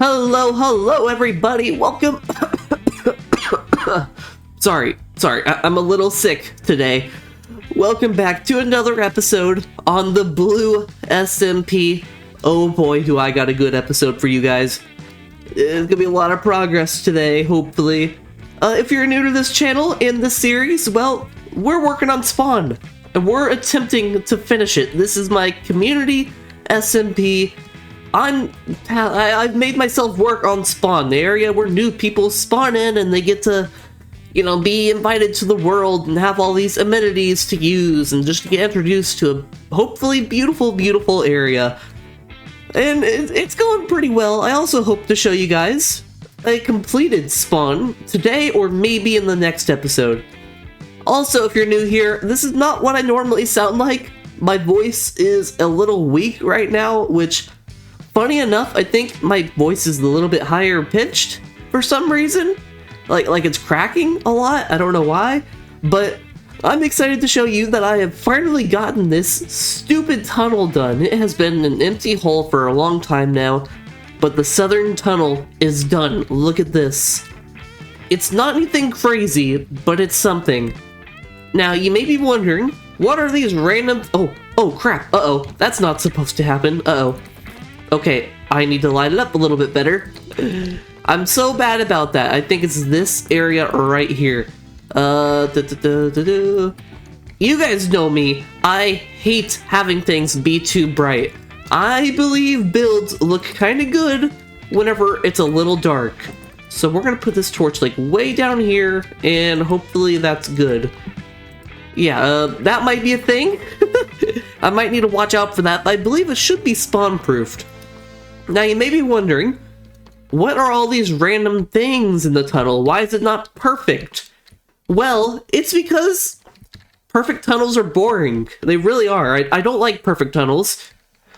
Hello, everybody. Welcome. Sorry. I'm a little sick today. Welcome back to another episode on the Blue SMP. Oh boy, do I got a good episode for you guys. There's gonna be a lot of progress today, hopefully. If you're new to this channel in this series, well, we're working on Spawn, and we're attempting to finish it. This is my community SMP. I've made myself work on Spawn, the area where new people spawn in and they get to, be invited to the world and have all these amenities to use and just to get introduced to a hopefully beautiful area. And it's going pretty well. I also hope to show you guys a completed Spawn today or maybe in the next episode. Also, if you're new here, this is not what I normally sound like. My voice is a little weak right now, which, funny enough, I think my voice is a little bit higher pitched for some reason. Like it's cracking a lot. I don't know why, but I'm excited to show you that I have finally gotten this stupid tunnel done. It has been an empty hole for a long time now, but the southern tunnel is done. Look at this. It's not anything crazy, but it's something. Now, you may be wondering, what are these random... Oh crap. Uh-oh. That's not supposed to happen. Uh-oh. Okay, I need to light it up a little bit better. I'm so bad about that. I think it's this area right here. You guys know me. I hate having things be too bright. I believe builds look kind of good whenever it's a little dark. So we're gonna put this torch like way down here, and hopefully that's good. Yeah, that might be a thing. I might need to watch out for that, but I believe it should be spawn-proofed. Now, you may be wondering, what are all these random things in the tunnel? Why is it not perfect? Well, it's because perfect tunnels are boring. They really are. I don't like perfect tunnels.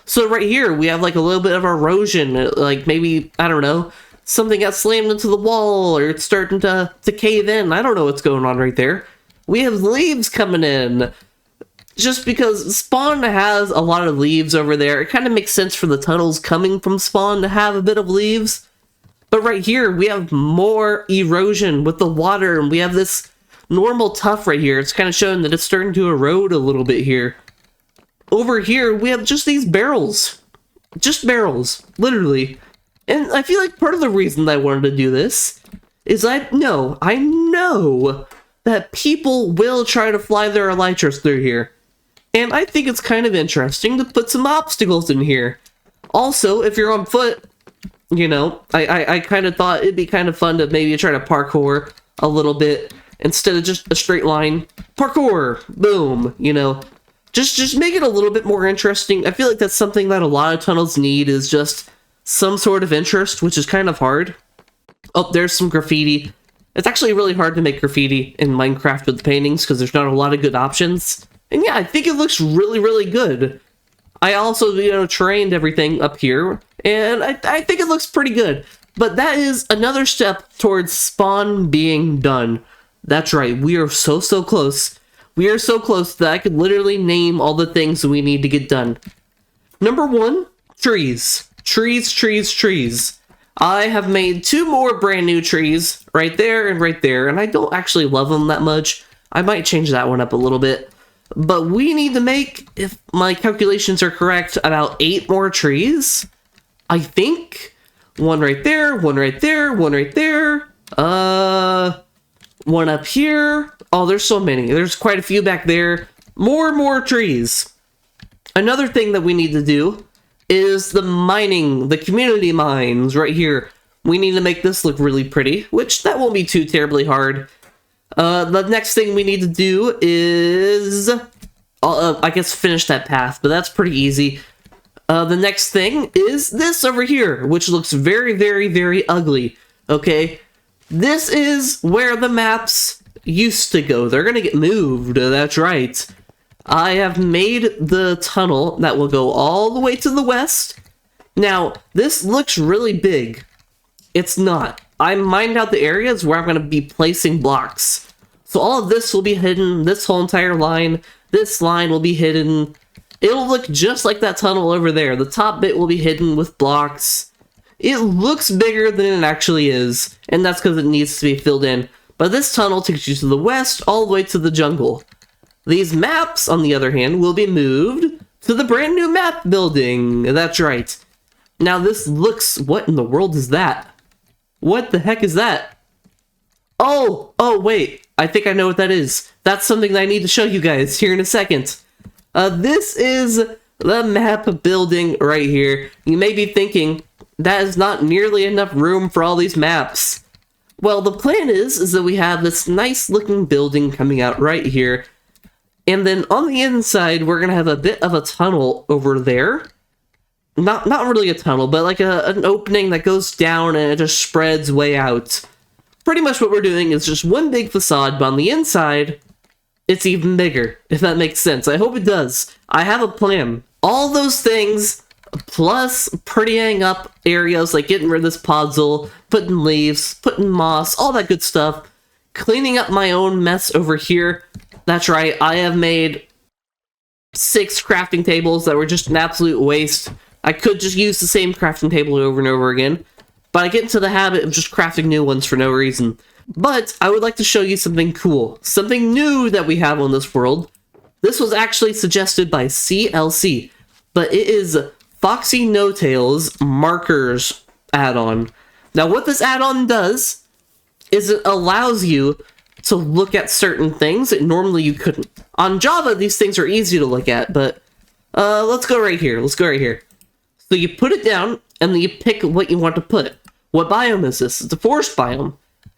So right here, we have like a little bit of erosion, like maybe, I don't know, something got slammed into the wall, or it's starting to cave in. I don't know what's going on right there. We have leaves coming in. Just because Spawn has a lot of leaves over there, it kind of makes sense for the tunnels coming from Spawn to have a bit of leaves. But right here, we have more erosion with the water, and we have this normal tuff right here. It's kind of showing that it's starting to erode a little bit here. Over here, we have just these barrels. Just barrels, literally. And I feel like part of the reason that I wanted to do this is I know that people will try to fly their elytras through here. And I think it's kind of interesting to put some obstacles in here. Also, if you're on foot, I kind of thought it'd be kind of fun to maybe try to parkour a little bit instead of just a straight line. Parkour! Boom! Just make it a little bit more interesting. I feel like that's something that a lot of tunnels need, is just some sort of interest, which is kind of hard. Oh, there's some graffiti. It's actually really hard to make graffiti in Minecraft with paintings because there's not a lot of good options. And yeah, I think it looks really good. I also, trained everything up here, and I think it looks pretty good. But that is another step towards Spawn being done. That's right, we are so close. We are so close that I could literally name all the things we need to get done. Number 1, trees. Trees. I have made 2 more brand new trees, right there, and I don't actually love them that much. I might change that one up a little bit. But we need to make, if my calculations are correct, about 8 more trees. I think. One right there, one right there, one right there. One up here. Oh, there's so many. There's quite a few back there. More trees. Another thing that we need to do is the mining, the community mines right here. We need to make this look really pretty, which that won't be too terribly hard. The next thing we need to do is, I guess, finish that path, but that's pretty easy. The next thing is this over here, which looks very ugly, okay? This is where the maps used to go. They're gonna get moved, that's right. I have made the tunnel that will go all the way to the west. Now, this looks really big. It's not. I mined out the areas where I'm going to be placing blocks. So all of this will be hidden, this whole entire line, this line will be hidden. It'll look just like that tunnel over there. The top bit will be hidden with blocks. It looks bigger than it actually is, and that's because it needs to be filled in. But this tunnel takes you to the west, all the way to the jungle. These maps, on the other hand, will be moved to the brand new map building. That's right. Now this looks... What in the world is that? What the heck is that? Oh, wait. I think I know what that is. That's something that I need to show you guys here in a second. This is the map building right here. You may be thinking, that is not nearly enough room for all these maps. Well, the plan is that we have this nice looking building coming out right here. And then on the inside, we're going to have a bit of a tunnel over there. Not really a tunnel, but like an opening that goes down and it just spreads way out. Pretty much what we're doing is just one big facade, but on the inside, it's even bigger, if that makes sense. I hope it does. I have a plan. All those things, plus prettying up areas like getting rid of this podzol, putting leaves, putting moss, all that good stuff, cleaning up my own mess over here. That's right, I have made 6 crafting tables that were just an absolute waste. I could just use the same crafting table over and over again, but I get into the habit of just crafting new ones for no reason. But I would like to show you something cool, something new that we have on this world. This was actually suggested by CLC, but it is Foxy No-Tail's Markers add-on. Now what this add-on does is it allows you to look at certain things that normally you couldn't. On Java, these things are easy to look at, but let's go right here. So you put it down, and then you pick what you want to put. What biome is this? It's a forest biome.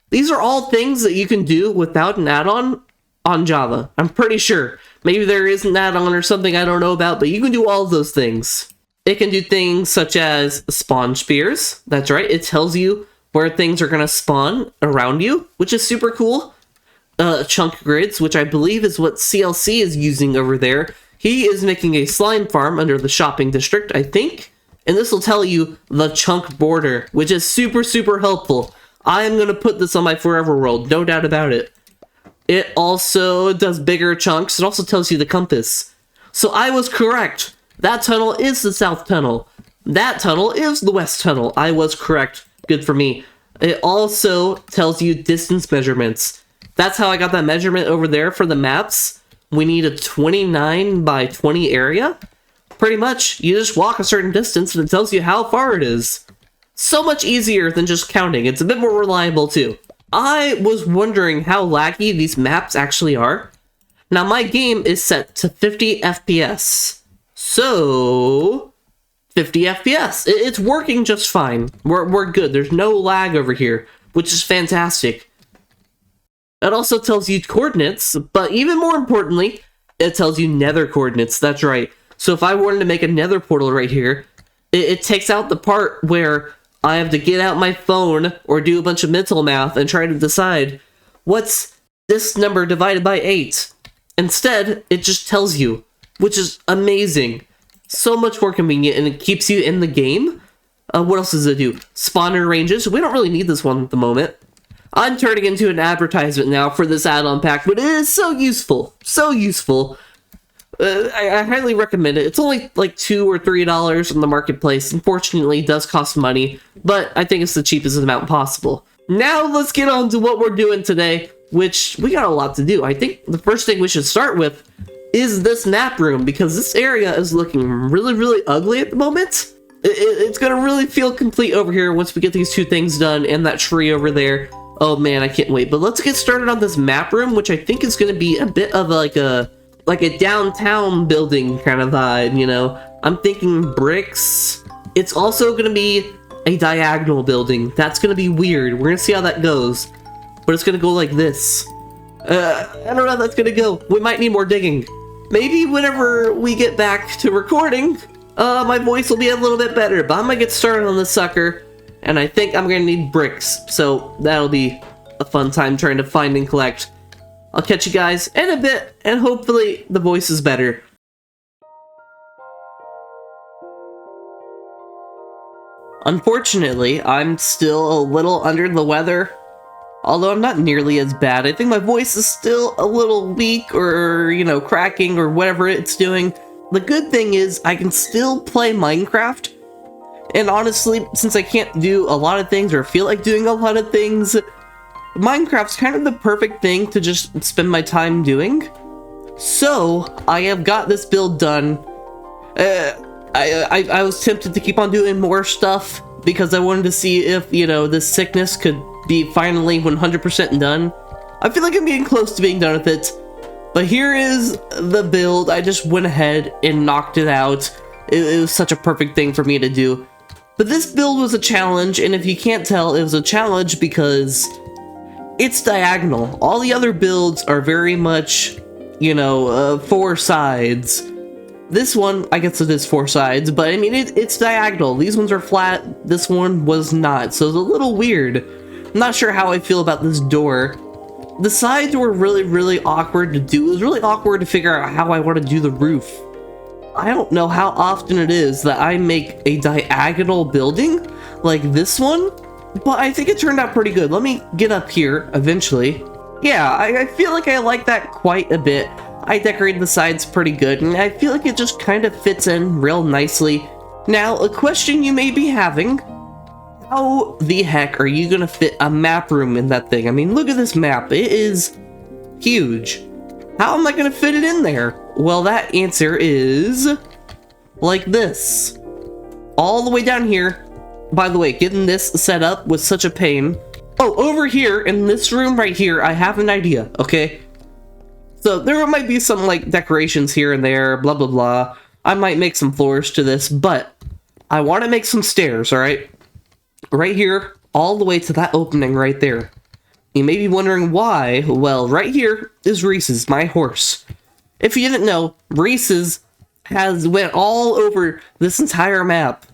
These are all things that you can do without an add-on on Java. I'm pretty sure. Maybe there is an add-on or something I don't know about, but you can do all of those things. It can do things such as spawn spears. That's right, it tells you where things are going to spawn around you, which is super cool. Chunk grids, which I believe is what CLC is using over there. He is making a slime farm under the shopping district, I think. And this will tell you the chunk border, which is super, super helpful. I am going to put this on my forever world, no doubt about it. It also does bigger chunks. It also tells you the compass. So I was correct. That tunnel is the south tunnel. That tunnel is the west tunnel. I was correct. Good for me. It also tells you distance measurements. That's how I got that measurement over there for the maps. We need a 29 by 20 area. Pretty much, you just walk a certain distance and it tells you how far it is. So much easier than just counting. It's a bit more reliable too. I was wondering how laggy these maps actually are. Now my game is set to 50 FPS. So, 50 FPS. It's working just fine. We're good. There's no lag over here, which is fantastic. It also tells you coordinates, but even more importantly, it tells you nether coordinates. That's right. So if I wanted to make a nether portal right here, it takes out the part where I have to get out my phone or do a bunch of mental math and try to decide what's this number divided by 8. Instead, it just tells you, which is amazing. So much more convenient, and it keeps you in the game. What else does it do? Spawner ranges. We don't really need this one at the moment. I'm turning into an advertisement now for this add-on pack, but it is so useful. So useful. I highly recommend it. It's only like $2 or $3 on the marketplace. Unfortunately, it does cost money, but I think it's the cheapest amount possible. Now let's get on to what we're doing today, which we got a lot to do. I think the first thing we should start with is this map room, because this area is looking really, really ugly at the moment. It's gonna really feel complete over here once we get these 2 things done and that tree over there. Oh man, I can't wait. But let's get started on this map room, which I think is gonna be a bit of like a downtown building kind of vibe, you know? I'm thinking bricks. It's also gonna be a diagonal building. That's gonna be weird. We're gonna see how that goes. But it's gonna go like this. I don't know how that's gonna go. We might need more digging. Maybe whenever we get back to recording, my voice will be a little bit better. But I'm gonna get started on this sucker, and I think I'm gonna need bricks. So that'll be a fun time trying to find and collect. I'll catch you guys in a bit, and hopefully the voice is better. Unfortunately, I'm still a little under the weather. Although I'm not nearly as bad. I think my voice is still a little weak, or, you know, cracking, or whatever it's doing. The good thing is, I can still play Minecraft. And honestly, since I can't do a lot of things or feel like doing a lot of things, Minecraft's kind of the perfect thing to just spend my time doing. So, I have got this build done. I was tempted to keep on doing more stuff because I wanted to see if, you know, this sickness could be finally 100% done. I feel like I'm getting close to being done with it. But here is the build. I just went ahead and knocked it out. It was such a perfect thing for me to do. But this build was a challenge, and if you can't tell, it was a challenge because it's diagonal. All the other builds are very much, you know, 4 sides. This one, I guess it is 4 sides, but I mean, it's diagonal. These ones are flat, this one was not, so it's a little weird. I'm not sure how I feel about this door. The sides were really awkward to do. It was really awkward to figure out how I want to do the roof. I don't know how often it is that I make a diagonal building like this one, but I think it turned out pretty good. Let me get up here eventually. Yeah, I feel like I like that quite a bit. I decorated the sides pretty good, and I feel like it just kind of fits in real nicely. Now, a question you may be having: how the heck are you gonna fit a map room in that thing? I mean, look at this map. It is huge. How am I gonna fit it in there? Well, that answer is like this. All the way down here. By the way, getting this set up was such a pain. Oh, over here in this room right here, I have an idea, okay? So there might be some like decorations here and there, blah blah blah. I might make some floors to this, but I want to make some stairs, all right? Right here, all the way to that opening right there. You may be wondering why. Well, right here is Reese's, my horse. If you didn't know, Reese's has went all over this entire map.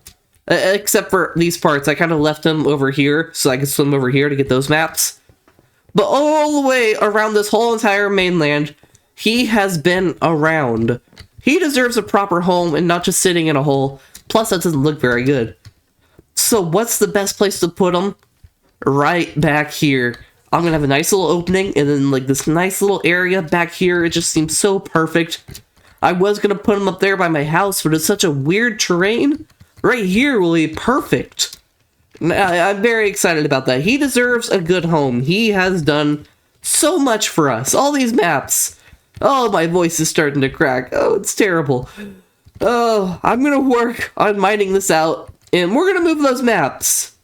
Except for these parts. I kind of left him over here so I could swim over here to get those maps. But all the way around this whole entire mainland, he has been around. He deserves a proper home and not just sitting in a hole. Plus, that doesn't look very good. So what's the best place to put him? Right back here. I'm gonna have a nice little opening and then like this nice little area back here. It just seems so perfect. I was gonna put him up there by my house, but it's such a weird terrain. Right here will be perfect. I'm very excited about that. He deserves a good home. He has done so much for us. All these maps. Oh, my voice is starting to crack. Oh, it's terrible. Oh, I'm gonna work on mining this out, and we're gonna move those maps.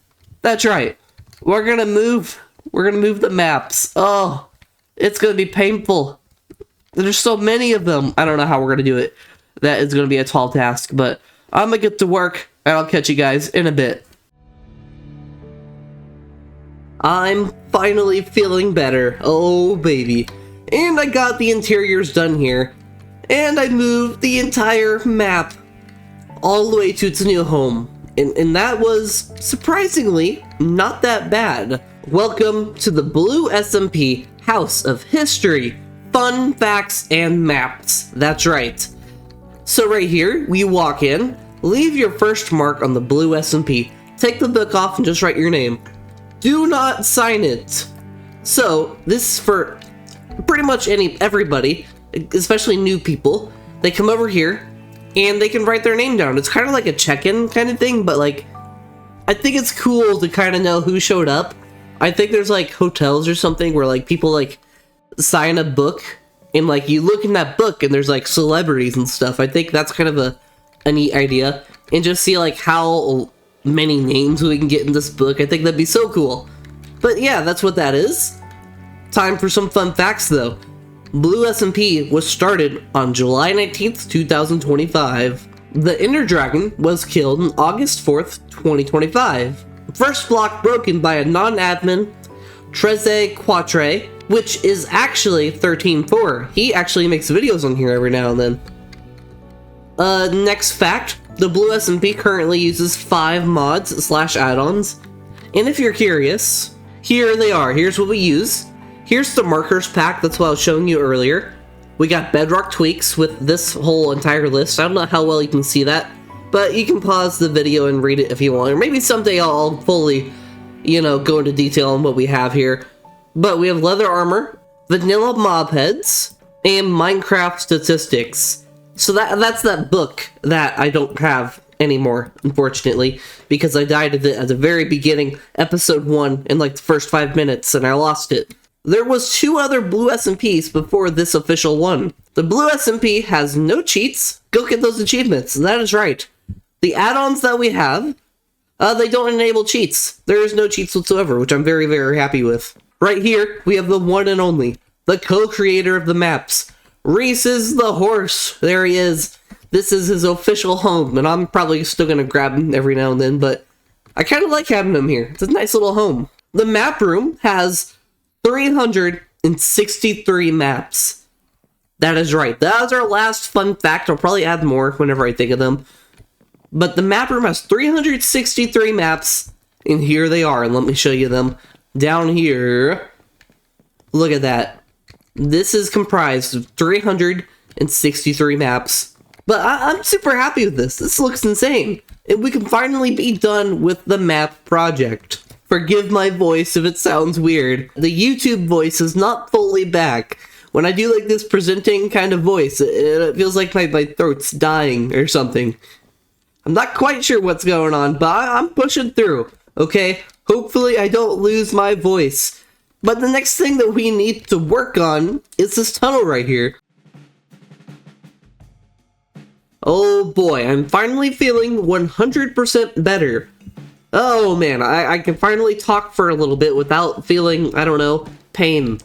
That's right. We're gonna move the maps. Oh, it's gonna be painful. There's so many of them. I don't know how we're gonna do it. That is gonna be a tall task, but I'm gonna get to work, and I'll catch you guys in a bit. I'm finally feeling better. Oh, baby. And I got the interiors done here. And I moved the entire map all the way to its new home. And that was, surprisingly, not that bad. Welcome to the Blue SMP House of History, Fun Facts, and Maps. That's right. So right here, we walk in, leave your first mark on the blue SMP, take the book off and just write your name. Do not sign it. So, this is for pretty much everybody, especially new people. They come over here, and they can write their name down. It's kind of like a check-in kind of thing, but like, I think it's cool to kind of know who showed up. I think there's like hotels or something where like people like sign a book, and like you look in that book and there's like celebrities and stuff. I think that's kind of a neat idea. And just see like how many names we can get in this book. I think that'd be so cool. But yeah, that's what that is. Time for some fun facts though. Blue SMP was started on July 19th, 2025. The Ender Dragon was killed on August 4th, 2025. First block broken by a non-admin, Treze Quatre, which is actually 13.4. He actually makes videos on here every now and then. Next fact, the Blue SMP currently uses 5 mods / add-ons. And if you're curious, here they are. Here's what we use. Here's the markers pack, that's what I was showing you earlier. We got bedrock tweaks with this whole entire list. I don't know how well you can see that, but you can pause the video and read it if you want. Or maybe someday I'll fully, you know, go into detail on what we have here. But we have leather armor, vanilla mob heads, and Minecraft statistics. So that's that book that I don't have anymore, unfortunately, because I died of it at the very beginning, episode 1, in like the first 5 minutes, and I lost it. There was 2 other blue SMPs before this official one. The blue SMP has no cheats. Go get those achievements. That is right. The add-ons that we have, they don't enable cheats. There is no cheats whatsoever, which I'm very, very happy with. Right here, we have the one and only, the co-creator of the maps. Reese is the horse. There he is. This is his official home, and I'm probably still gonna grab him every now and then, but I kind of like having him here. It's a nice little home. The map room has 363 maps. That is right. That was our last fun fact. I'll probably add more whenever I think of them. But the map room has 363 maps, and here they are, and let me show you them. Down here, look at that. This is comprised of 363 maps. But I'm super happy with this. This looks insane. And we can finally be done with the map project. Forgive my voice if it sounds weird. The YouTube voice is not fully back. When I do like this presenting kind of voice, it feels like my throat's dying or something. I'm not quite sure what's going on, but I'm pushing through, okay? Hopefully I don't lose my voice. But the next thing that we need to work on is this tunnel right here. Oh boy, I'm finally feeling 100% better. Oh man, I can finally talk for a little bit without feeling, I don't know, pain.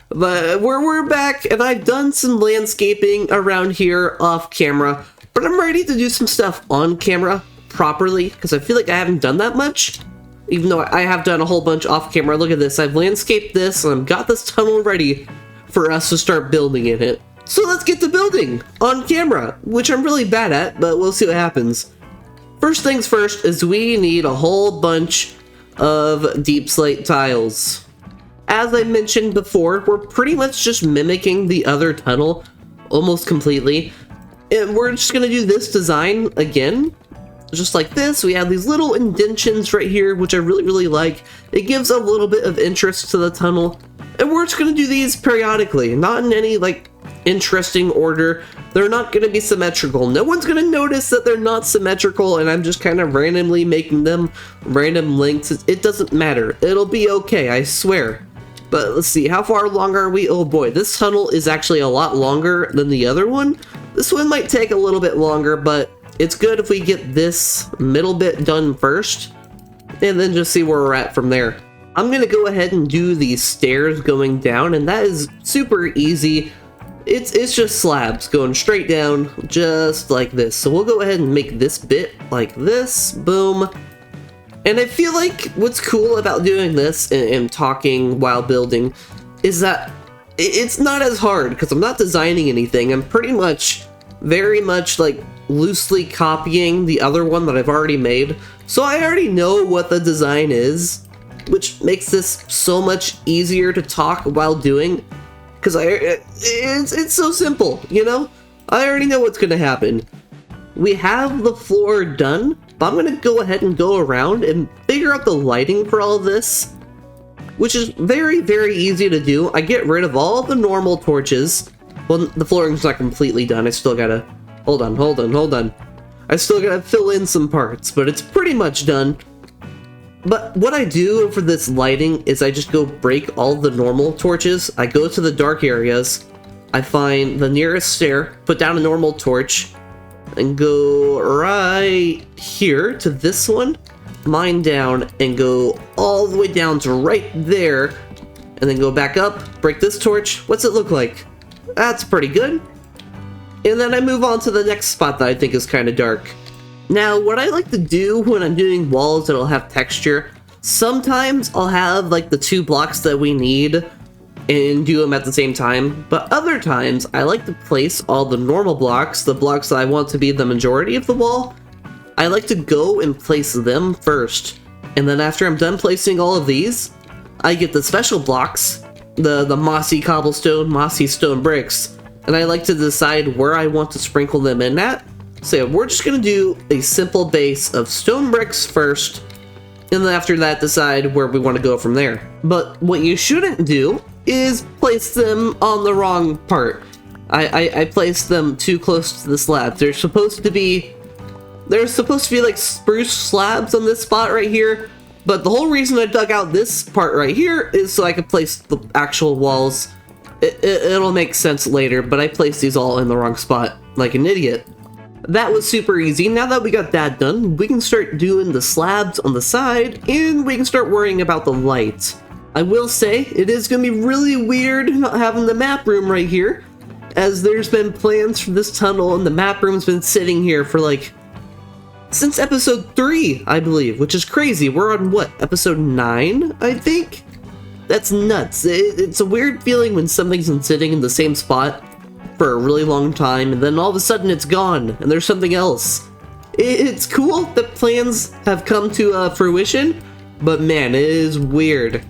But we're back, and I've done some landscaping around here off camera, but I'm ready to do some stuff on camera properly, because I feel like I haven't done that much. Even though I have done a whole bunch off camera. Look at this, I've landscaped this, and I've got this tunnel ready for us to start building in it. So let's get to building on camera, which I'm really bad at, but we'll see what happens. First things first is we need a whole bunch of deep slate tiles. As I mentioned before, we're pretty much just mimicking the other tunnel almost completely. And we're just gonna do this design again. Just like this, we have these little indentions right here, which I really, really like. It gives a little bit of interest to the tunnel. And we're just gonna do these periodically, not in any, like, interesting order. They're not gonna be symmetrical. No one's gonna notice that they're not symmetrical, and I'm just kind of randomly making them random lengths. It doesn't matter. It'll be okay, I swear. But let's see, how far along are we? Oh boy, this tunnel is actually a lot longer than the other one. This one might take a little bit longer, but it's good if we get this middle bit done first, and then just see where we're at from there. I'm gonna go ahead and do these stairs going down, and that is super easy. It's just slabs going straight down, just like this. So we'll go ahead and make this bit like this, boom. And I feel like what's cool about doing this and talking while building is that it's not as hard, because I'm not designing anything. I'm pretty much, very much like loosely copying the other one that I've already made. So I already know what the design is, which makes this so much easier to talk while doing. Because it's so simple, you know? I already know what's gonna happen. We have the floor done, but I'm gonna go ahead and go around and figure out the lighting for all of this, which is very, very easy to do. I get rid of all the normal torches. Well, the flooring's not completely done. I still gotta... Hold on. I still gotta fill in some parts, but it's pretty much done. But what I do for this lighting is I just go break all the normal torches. I go to the dark areas, I find the nearest stair, put down a normal torch, and go right here to this one, mine down, and go all the way down to right there, and then go back up, break this torch. What's it look like? That's pretty good. And then I move on to the next spot that I think is kind of dark. Now, what I like to do when I'm doing walls that'll have texture, sometimes I'll have like the 2 blocks that we need and do them at the same time, but other times I like to place all the normal blocks, the blocks that I want to be the majority of the wall, I like to go and place them first. And then after I'm done placing all of these, I get the special blocks, the mossy cobblestone, mossy stone bricks, and I like to decide where I want to sprinkle them in at. So yeah, we're just gonna do a simple base of stone bricks first, and then after that decide where we want to go from there. But what you shouldn't do is place them on the wrong part. I placed them too close to the slab. They're supposed to be there's supposed to be like spruce slabs on this spot right here, but the whole reason I dug out this part right here is so I could place the actual walls. It'll make sense later, but I placed these all in the wrong spot, like an idiot. That was super easy. Now that we got that done, we can start doing the slabs on the side, and we can start worrying about the light. I will say, it is going to be really weird not having the map room right here, as there's been plans for this tunnel, and the map room's been sitting here for like, since episode 3, I believe, which is crazy. We're on what, episode 9, I think? That's nuts. It's a weird feeling when something's been sitting in the same spot for a really long time, and then all of a sudden it's gone, and there's something else. It's cool that plans have come to fruition, but man, it is weird.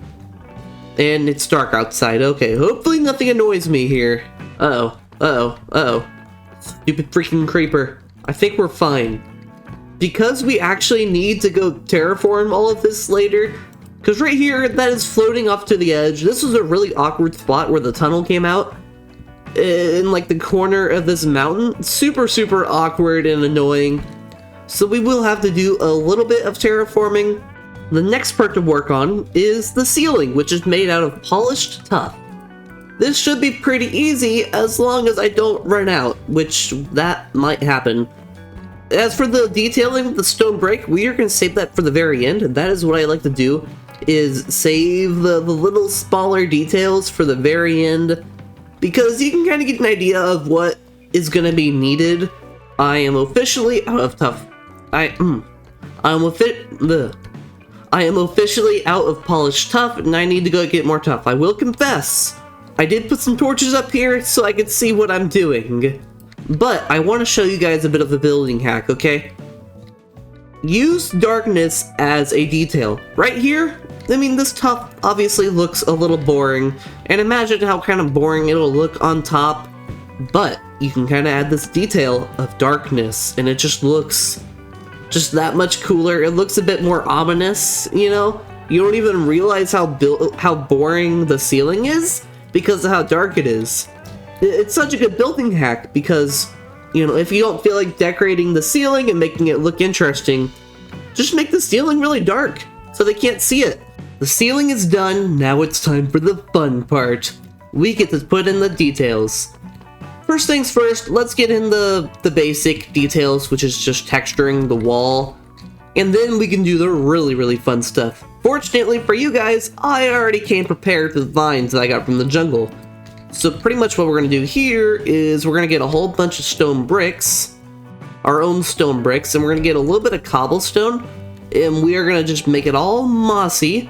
And it's dark outside. Okay, hopefully nothing annoys me here. Uh-oh, uh-oh, uh-oh. Stupid freaking creeper. I think we're fine. Because we actually need to go terraform all of this later, because right here, that is floating off to the edge. This was a really awkward spot where the tunnel came out, in like the corner of this mountain. Super, super awkward and annoying. So we will have to do a little bit of terraforming. The next part to work on is the ceiling, which is made out of polished tuff. This should be pretty easy as long as I don't run out, which that might happen. As for the detailing of the stone brick, we are going to save that for the very end, and that is what I like to do, is save the little smaller details for the very end, because you can kind of get an idea of what is going to be needed. I am officially out of tuff. I am officially out of polished tuff, and I need to go get more tuff. I will confess, I did put some torches up here so I could see what I'm doing. But I want to show you guys a bit of a building hack, okay? Use darkness as a detail. Right here, I mean, this tuff obviously looks a little boring, and imagine how kind of boring it'll look on top, but you can kind of add this detail of darkness, and it just looks just that much cooler. It looks a bit more ominous, you know? You don't even realize how boring the ceiling is because of how dark it is. It's such a good building hack because, you know, if you don't feel like decorating the ceiling and making it look interesting, just make the ceiling really dark so they can't see it. The ceiling is done, now it's time for the fun part. We get to put in the details. First things first, let's get in the basic details, which is just texturing the wall, and then we can do the really, really fun stuff. Fortunately for you guys, I already came prepared with vines that I got from the jungle. So pretty much what we're going to do here is we're going to get a whole bunch of stone bricks, our own stone bricks, and we're going to get a little bit of cobblestone, and we are going to just make it all mossy,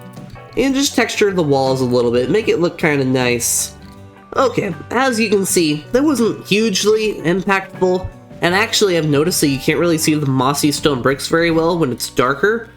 and just texture the walls a little bit, make it look kind of nice. Okay, as you can see, that wasn't hugely impactful, and actually I've noticed that you can't really see the mossy stone bricks very well when it's darker,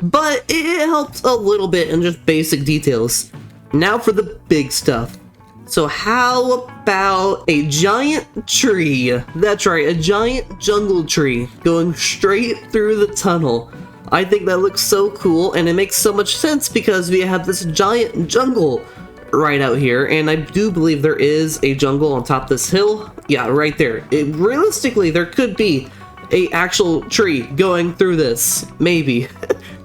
but it helps a little bit in just basic details. Now for the big stuff. So how about a giant tree? That's right, a giant jungle tree going straight through the tunnel. I think that looks so cool, and it makes so much sense because we have this giant jungle right out here, and I do believe there is a jungle on top of this hill. Yeah, right there. Realistically, there could be a actual tree going through this. Maybe.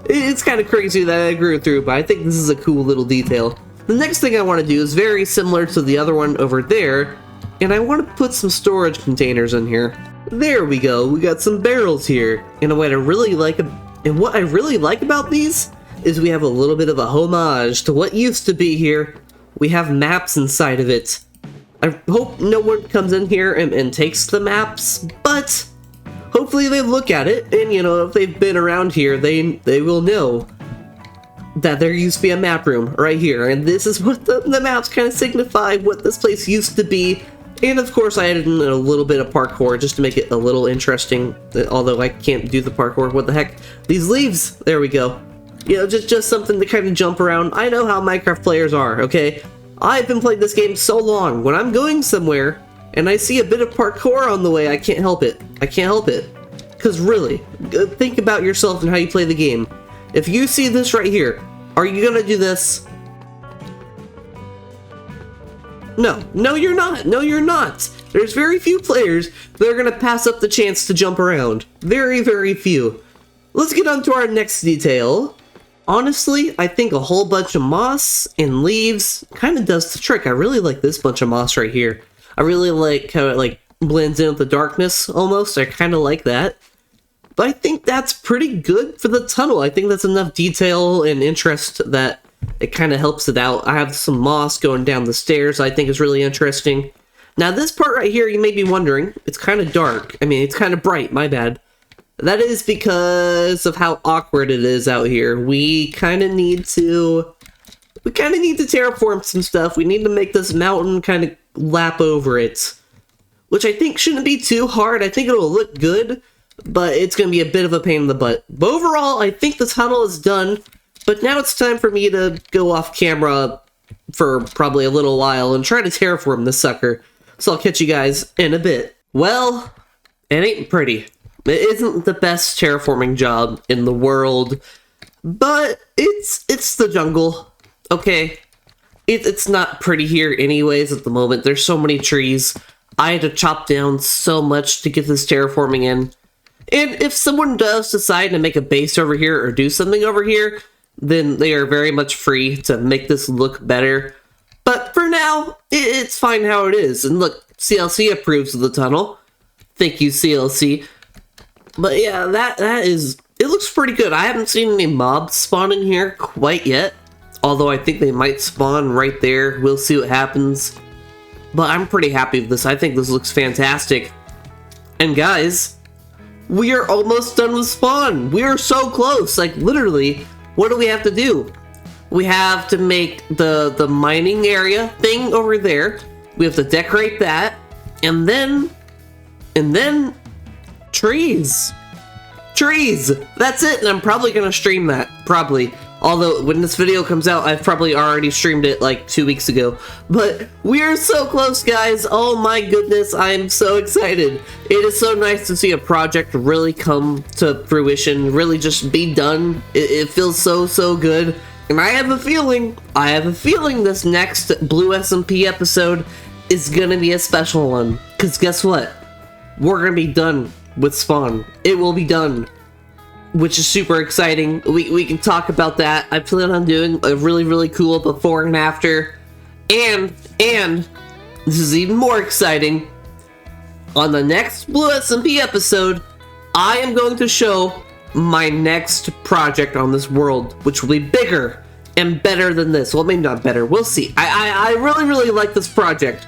It's kind of crazy that I grew through, but I think this is a cool little detail. The next thing I want to do is very similar to the other one over there, and I want to put some storage containers in here. There we go, we got some barrels here, and what I really like about these is we have a little bit of a homage to what used to be here. We have maps inside of it. I hope no one comes in here and takes the maps, but hopefully they look at it, and you know, if they've been around here, they will know that there used to be a map room right here, and this is what the maps kind of signify what this place used to be. And of course I added in a little bit of parkour just to make it a little interesting, although I can't do the parkour. What the heck? These leaves! There we go. You know, just something to kind of jump around. I know how Minecraft players are, okay? I've been playing this game so long. When I'm going somewhere and I see a bit of parkour on the way, I can't help it. I can't help it. Because really, think about yourself and how you play the game. If you see this right here, are you gonna do this? No, you're not. No, you're not. There's very few players that are going to pass up the chance to jump around. Very, very few. Let's get on to our next detail. Honestly, I think a whole bunch of moss and leaves kind of does the trick. I really like this bunch of moss right here. I really like how it like blends in with the darkness almost. I kind of like that. But I think that's pretty good for the tunnel. I think that's enough detail and interest that it kind of helps it out. I have some moss going down the stairs I think is really interesting. Now this part right here, you may be wondering, it's kind of dark. I mean, it's kind of bright, my bad. That is because of how awkward it is out here. We kind of need to terraform some stuff. We need to make this mountain kind of lap over it, which I think shouldn't be too hard. I think it'll look good, but it's going to be a bit of a pain in the butt. But overall, I think the tunnel is done, but now it's time for me to go off camera for probably a little while and try to terraform this sucker. So I'll catch you guys in a bit. Well, it ain't pretty. It isn't the best terraforming job in the world, but it's the jungle, okay? It's not pretty here anyways at the moment. There's so many trees. I had to chop down so much to get this terraforming in. And if someone does decide to make a base over here or do something over here, then they are very much free to make this look better. But for now, it's fine how it is. And look, CLC approves of the tunnel. Thank you, CLC. But yeah, that is, it looks pretty good. I haven't seen any mobs spawning here quite yet. Although I think they might spawn right there. We'll see what happens. But I'm pretty happy with this. I think this looks fantastic. And guys, we are almost done with spawn. We are so close. Like literally, what do we have to do? We have to make the mining area thing over there. We have to decorate that. And then trees. That's it, and I'm probably gonna stream that. Probably. Although, when this video comes out, I've probably already streamed it like 2 weeks ago. But we're so close, guys. Oh my goodness, I am so excited. It is so nice to see a project really come to fruition, really just be done. It feels so good. And I have a feeling this next Blue SMP episode is gonna be a special one. Because guess what? We're gonna be done with spawn. It will be done, which is super exciting. We can talk about that. I plan on doing a really cool before and after, and this is even more exciting. On the next Blue SMP episode, I am going to show my next project on this world, which will be bigger and better than this. Well, maybe not better. We'll see. I really like this project.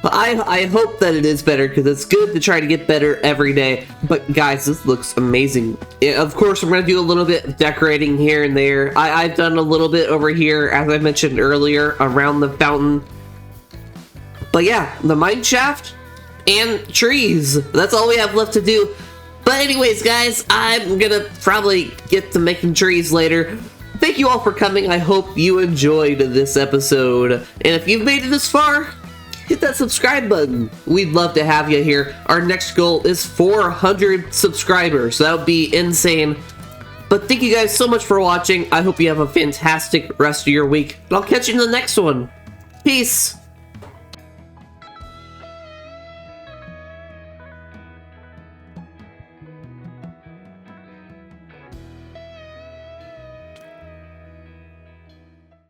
I hope that it is better, because it's good to try to get better every day. But guys, this looks amazing. Of course, I'm going to do a little bit of decorating here and there. I've done a little bit over here, as I mentioned earlier, around the fountain. But yeah, the mine shaft and trees. That's all we have left to do. But anyways, guys, I'm going to probably get to making trees later. Thank you all for coming. I hope you enjoyed this episode. And if you've made it this far, hit that subscribe button. We'd love to have you here. Our next goal is 400 subscribers. That would be insane. But thank you guys so much for watching. I hope you have a fantastic rest of your week. And I'll catch you in the next one. Peace.